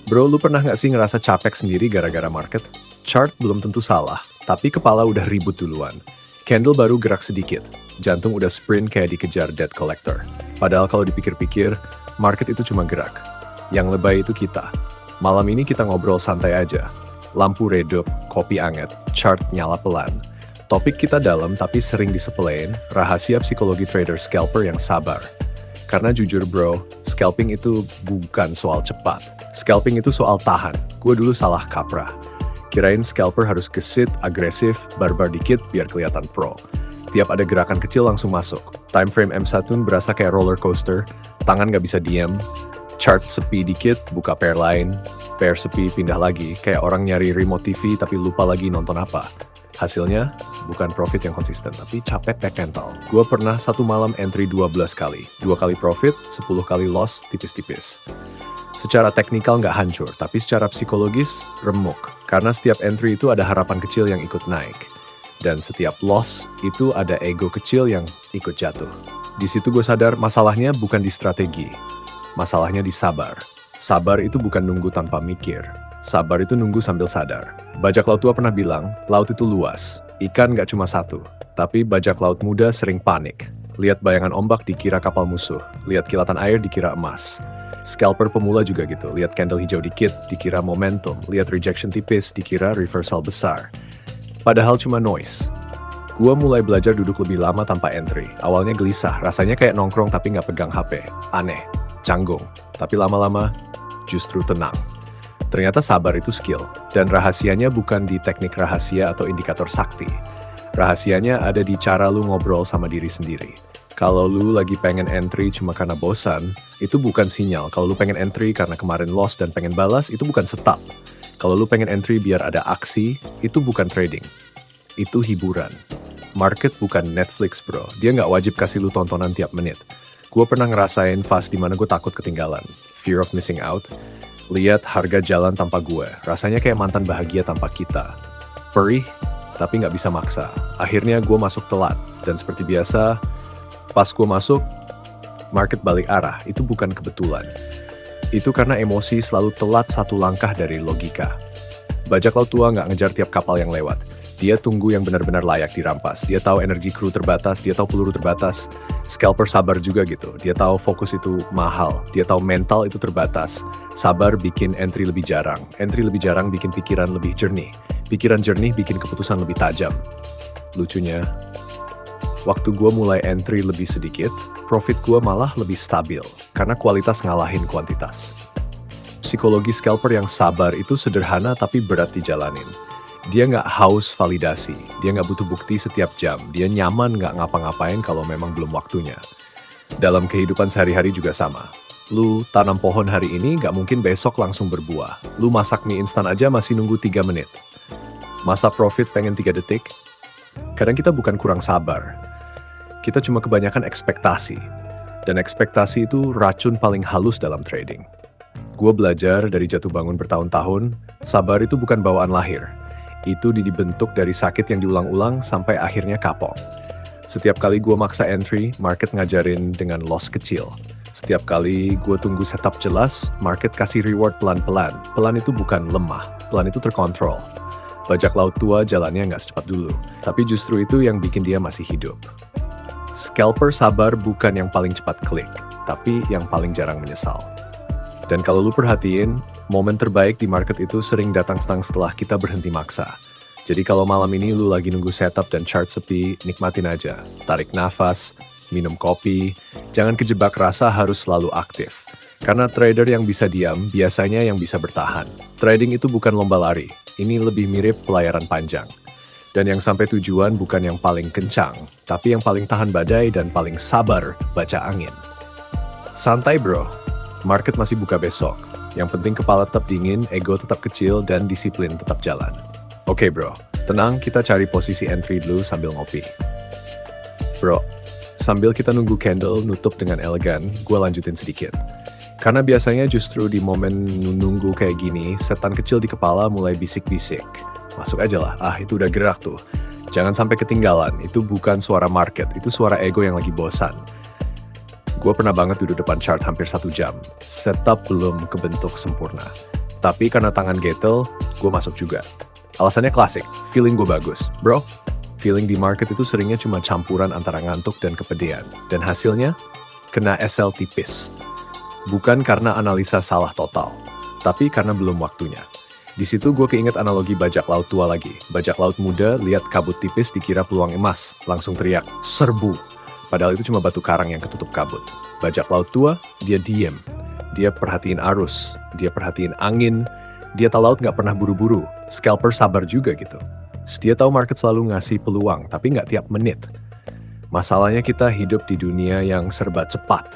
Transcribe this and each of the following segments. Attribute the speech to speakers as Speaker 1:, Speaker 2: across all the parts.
Speaker 1: Bro, lu pernah nggak sih ngerasa capek sendiri gara-gara market? Chart belum tentu salah, tapi kepala udah ribut duluan. Candle baru gerak sedikit, jantung udah sprint kayak dikejar debt collector. Padahal kalau dipikir-pikir, market itu cuma gerak. Yang lebay itu kita. Malam ini kita ngobrol santai aja. Lampu redup, kopi anget, chart nyala pelan. Topik kita dalam tapi sering disepelein, rahasia psikologi trader scalper yang sabar. Karena jujur bro, scalping itu bukan soal cepat. Scalping itu soal tahan. Gue dulu salah kaprah. Kirain scalper harus gesit, agresif, barbar dikit biar kelihatan pro. Tiap ada gerakan kecil langsung masuk. Time frame M1 berasa kayak roller coaster, tangan gak bisa diem. Chart sepi dikit, buka pair lain. Pair sepi pindah lagi, kayak orang nyari remote TV tapi lupa lagi nonton apa. Hasilnya, bukan profit yang konsisten, tapi capek back mental. Gue pernah satu malam entry 12 kali. 2 kali profit, 10 kali loss, tipis-tipis. Secara teknikal nggak hancur, tapi secara psikologis, remuk. Karena setiap entry itu ada harapan kecil yang ikut naik. Dan setiap loss, itu ada ego kecil yang ikut jatuh. Di situ gue sadar masalahnya bukan di strategi. Masalahnya di sabar. Sabar itu bukan nunggu tanpa mikir. Sabar itu nunggu sambil sadar. Bajak laut tua pernah bilang, laut itu luas. Ikan nggak cuma satu. Tapi bajak laut muda sering panik. Lihat bayangan ombak dikira kapal musuh. Lihat kilatan air dikira emas. Scalper pemula juga gitu. Lihat candle hijau dikit dikira momentum. Lihat rejection tipis dikira reversal besar. Padahal cuma noise. Gua mulai belajar duduk lebih lama tanpa entry. Awalnya gelisah, rasanya kayak nongkrong tapi nggak pegang HP. Aneh, canggung. Tapi lama-lama justru tenang. Ternyata sabar itu skill, dan rahasianya bukan di teknik rahasia atau indikator sakti. Rahasianya ada di cara lu ngobrol sama diri sendiri. Kalau lu lagi pengen entry cuma karena bosan, itu bukan sinyal. Kalau lu pengen entry karena kemarin loss dan pengen balas, itu bukan setup. Kalau lu pengen entry biar ada aksi, itu bukan trading. Itu hiburan. Market bukan Netflix bro, dia nggak wajib kasih lu tontonan tiap menit. Gue pernah ngerasain fase dimana gue takut ketinggalan. Fear of missing out. Lihat harga jalan tanpa gue, rasanya kayak mantan bahagia tanpa kita. Perih, tapi nggak bisa maksa. Akhirnya gue masuk telat, dan seperti biasa, pas gue masuk, market balik arah, itu bukan kebetulan. Itu karena emosi selalu telat satu langkah dari logika. Bajak laut tua nggak ngejar tiap kapal yang lewat. Dia tunggu yang benar-benar layak dirampas. Dia tahu energi kru terbatas, dia tahu peluru terbatas. Scalper sabar juga gitu. Dia tahu fokus itu mahal. Dia tahu mental itu terbatas. Sabar bikin entry lebih jarang. Entry lebih jarang bikin pikiran lebih jernih. Pikiran jernih bikin keputusan lebih tajam. Lucunya, waktu gue mulai entry lebih sedikit, profit gue malah lebih stabil. Karena kualitas ngalahin kuantitas. Psikologi scalper yang sabar itu sederhana tapi berat dijalanin. Dia nggak haus validasi, dia nggak butuh bukti setiap jam, dia nyaman nggak ngapa-ngapain kalau memang belum waktunya. Dalam kehidupan sehari-hari juga sama. Lu tanam pohon hari ini nggak mungkin besok langsung berbuah. Lu masak mie instan aja masih nunggu 3 menit. Masa profit pengen 3 detik? Kadang kita bukan kurang sabar. Kita cuma kebanyakan ekspektasi. Dan ekspektasi itu racun paling halus dalam trading. Gue belajar dari jatuh bangun bertahun-tahun, sabar itu bukan bawaan lahir. Itu dibentuk dari sakit yang diulang-ulang sampai akhirnya kapok. Setiap kali gue maksa entry, market ngajarin dengan loss kecil. Setiap kali gue tunggu setup jelas, market kasih reward pelan-pelan. Pelan itu bukan lemah, pelan itu terkontrol. Bajak laut tua jalannya nggak secepat dulu, tapi justru itu yang bikin dia masih hidup. Scalper sabar bukan yang paling cepat klik, tapi yang paling jarang menyesal. Dan kalau lu perhatiin, momen terbaik di market itu sering datang setelah kita berhenti maksa. Jadi kalau malam ini lu lagi nunggu setup dan chart sepi, nikmatin aja. Tarik nafas, minum kopi, jangan kejebak rasa harus selalu aktif. Karena trader yang bisa diam, biasanya yang bisa bertahan. Trading itu bukan lomba lari, ini lebih mirip pelayaran panjang. Dan yang sampai tujuan bukan yang paling kencang, tapi yang paling tahan badai dan paling sabar baca angin. Santai bro. Market masih buka besok. Yang penting kepala tetap dingin, ego tetap kecil, dan disiplin tetap jalan. Oke bro, tenang kita cari posisi entry dulu sambil ngopi. Bro, sambil kita nunggu candle nutup dengan elegan, gue lanjutin sedikit. Karena biasanya justru di momen nunggu kayak gini, setan kecil di kepala mulai bisik-bisik. Masuk aja lah, itu udah gerak tuh. Jangan sampai ketinggalan, itu bukan suara market, itu suara ego yang lagi bosan. Gue pernah banget duduk depan chart hampir 1 jam. Setup belum kebentuk sempurna. Tapi karena tangan gatel, gue masuk juga. Alasannya klasik, feeling gue bagus. Bro, feeling di market itu seringnya cuma campuran antara ngantuk dan kepedean. Dan hasilnya, kena SL tipis. Bukan karena analisa salah total, tapi karena belum waktunya. Di situ gue keinget analogi bajak laut tua lagi. Bajak laut muda lihat kabut tipis dikira peluang emas, langsung teriak, serbu. Padahal itu cuma batu karang yang ketutup kabut. Bajak laut tua, dia diem. Dia perhatiin arus, dia perhatiin angin, dia tahu laut nggak pernah buru-buru. Scalper sabar juga gitu. Dia tahu market selalu ngasih peluang, tapi nggak tiap menit. Masalahnya kita hidup di dunia yang serba cepat.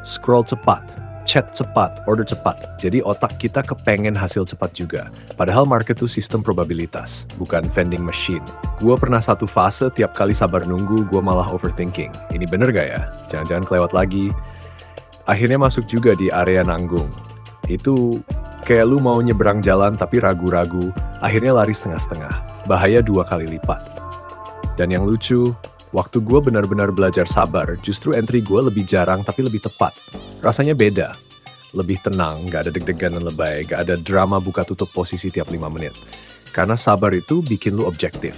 Speaker 1: Scroll cepat, chat cepat, order cepat. Jadi otak kita kepengen hasil cepat juga. Padahal market itu sistem probabilitas, bukan vending machine. Gue pernah satu fase tiap kali sabar nunggu, gue malah overthinking. Ini bener gak ya? Jangan-jangan kelewat lagi. Akhirnya masuk juga di area nanggung. Itu kayak lu mau nyebrang jalan tapi ragu-ragu, akhirnya lari setengah-setengah. Bahaya 2 kali lipat. Dan yang lucu, waktu gue benar-benar belajar sabar, justru entry gue lebih jarang tapi lebih tepat. Rasanya beda. Lebih tenang, gak ada deg-degan dan lebay, gak ada drama buka tutup posisi tiap 5 menit. Karena sabar itu bikin lu objektif.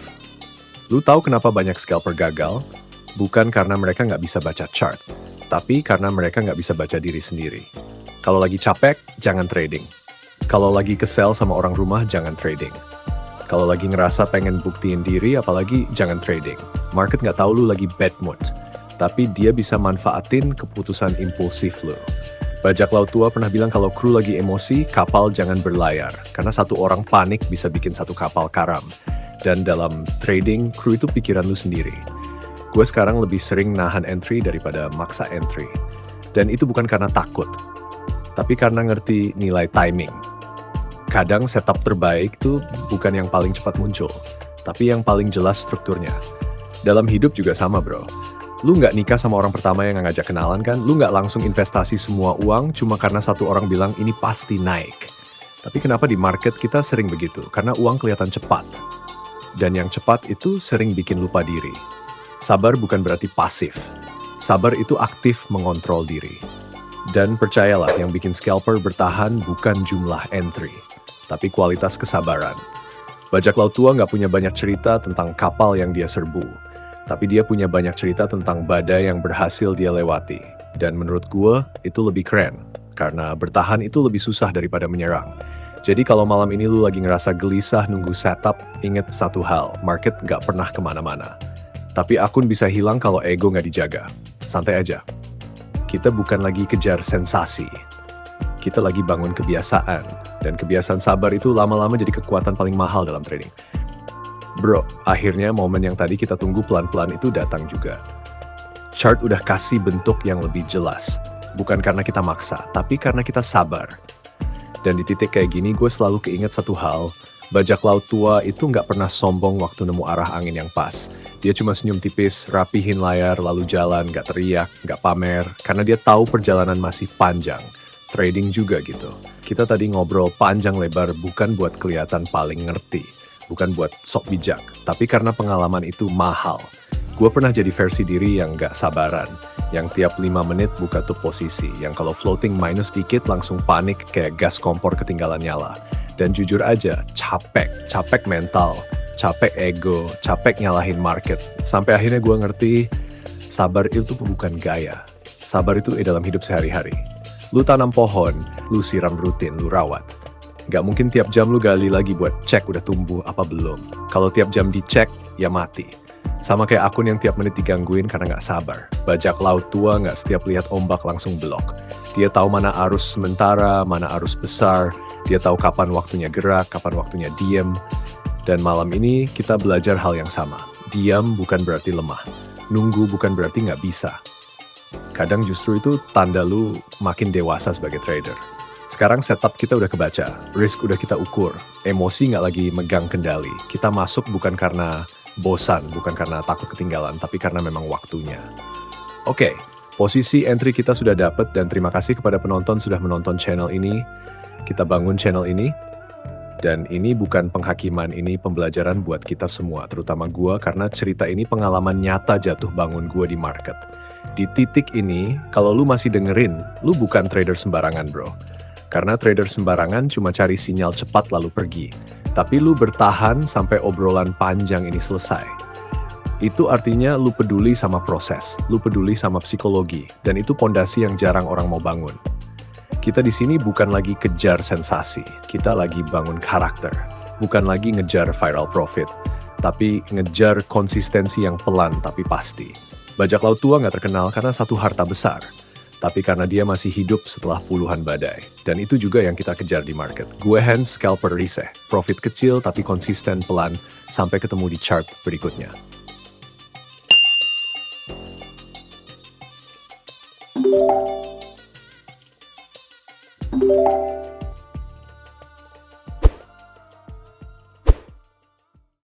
Speaker 1: Lu tahu kenapa banyak scalper gagal? Bukan karena mereka gak bisa baca chart, tapi karena mereka nggak bisa baca diri sendiri. Kalau lagi capek, jangan trading. Kalau lagi kesel sama orang rumah, jangan trading. Kalau lagi ngerasa pengen buktiin diri, apalagi jangan trading. Market nggak tahu lu lagi bad mood, tapi dia bisa manfaatin keputusan impulsif lu. Bajak laut tua pernah bilang kalau kru lagi emosi, kapal jangan berlayar. Karena satu orang panik bisa bikin satu kapal karam. Dan dalam trading, kru itu pikiran lu sendiri. Gue sekarang lebih sering nahan entry daripada maksa entry. Dan itu bukan karena takut, tapi karena ngerti nilai timing. Kadang setup terbaik tuh bukan yang paling cepat muncul, tapi yang paling jelas strukturnya. Dalam hidup juga sama bro. Lu nggak nikah sama orang pertama yang ngajak kenalan kan? Lu nggak langsung investasi semua uang cuma karena satu orang bilang ini pasti naik. Tapi kenapa di market kita sering begitu? Karena uang kelihatan cepat. Dan yang cepat itu sering bikin lupa diri. Sabar bukan berarti pasif. Sabar itu aktif mengontrol diri. Dan percayalah, yang bikin scalper bertahan bukan jumlah entry, tapi kualitas kesabaran. Bajak laut tua nggak punya banyak cerita tentang kapal yang dia serbu, tapi dia punya banyak cerita tentang badai yang berhasil dia lewati. Dan menurut gue, itu lebih keren, karena bertahan itu lebih susah daripada menyerang. Jadi kalau malam ini lu lagi ngerasa gelisah nunggu setup, inget satu hal, market nggak pernah kemana-mana. Tapi akun bisa hilang kalau ego nggak dijaga. Santai aja. Kita bukan lagi kejar sensasi. Kita lagi bangun kebiasaan. Dan kebiasaan sabar itu lama-lama jadi kekuatan paling mahal dalam trading. Bro, akhirnya momen yang tadi kita tunggu pelan-pelan itu datang juga. Chart udah kasih bentuk yang lebih jelas. Bukan karena kita maksa, tapi karena kita sabar. Dan di titik kayak gini gue selalu keinget satu hal. Bajak laut tua itu nggak pernah sombong waktu nemu arah angin yang pas. Dia cuma senyum tipis, rapihin layar, lalu jalan, nggak teriak, nggak pamer. Karena dia tahu perjalanan masih panjang. Trading juga gitu. Kita tadi ngobrol panjang lebar bukan buat kelihatan paling ngerti. Bukan buat sok bijak. Tapi karena pengalaman itu mahal. Gue pernah jadi versi diri yang nggak sabaran. Yang tiap 5 menit buka tuh posisi. Yang kalau floating minus dikit langsung panik kayak gas kompor ketinggalan nyala. Dan jujur aja, capek mental, capek ego, capek nyalahin market. Sampai akhirnya gue ngerti, sabar itu bukan gaya. Sabar itu dalam hidup sehari-hari. Lu tanam pohon, lu siram rutin, lu rawat. Gak mungkin tiap jam lu gali lagi buat cek udah tumbuh apa belum. Kalau tiap jam dicek, ya mati. Sama kayak akun yang tiap menit digangguin karena gak sabar. Bajak laut tua gak setiap lihat ombak langsung blok. Dia tahu mana arus sementara, mana arus besar. Dia tahu kapan waktunya gerak, kapan waktunya diem. Dan malam ini kita belajar hal yang sama. Diam bukan berarti lemah. Nunggu bukan berarti nggak bisa. Kadang justru itu tanda lu makin dewasa sebagai trader. Sekarang setup kita udah kebaca, risk udah kita ukur, emosi nggak lagi megang kendali. Kita masuk bukan karena bosan, bukan karena takut ketinggalan, tapi karena memang waktunya. Oke, posisi entry kita sudah dapet dan terima kasih kepada penonton sudah menonton channel ini. Kita bangun channel ini, dan ini bukan penghakiman, ini pembelajaran buat kita semua, terutama gue, karena cerita ini pengalaman nyata jatuh bangun gue di market. Di titik ini, kalau lu masih dengerin, lu bukan trader sembarangan bro. Karena trader sembarangan cuma cari sinyal cepat lalu pergi. Tapi lu bertahan sampai obrolan panjang ini selesai. Itu artinya lu peduli sama proses, lu peduli sama psikologi, dan itu pondasi yang jarang orang mau bangun. Kita di sini bukan lagi kejar sensasi, kita lagi bangun karakter. Bukan lagi ngejar viral profit, tapi ngejar konsistensi yang pelan tapi pasti. Bajak laut tua nggak terkenal karena satu harta besar, tapi karena dia masih hidup setelah puluhan badai. Dan itu juga yang kita kejar di market. Gue hands scalper riseh, profit kecil tapi konsisten pelan sampai ketemu di chart berikutnya.
Speaker 2: Thank you.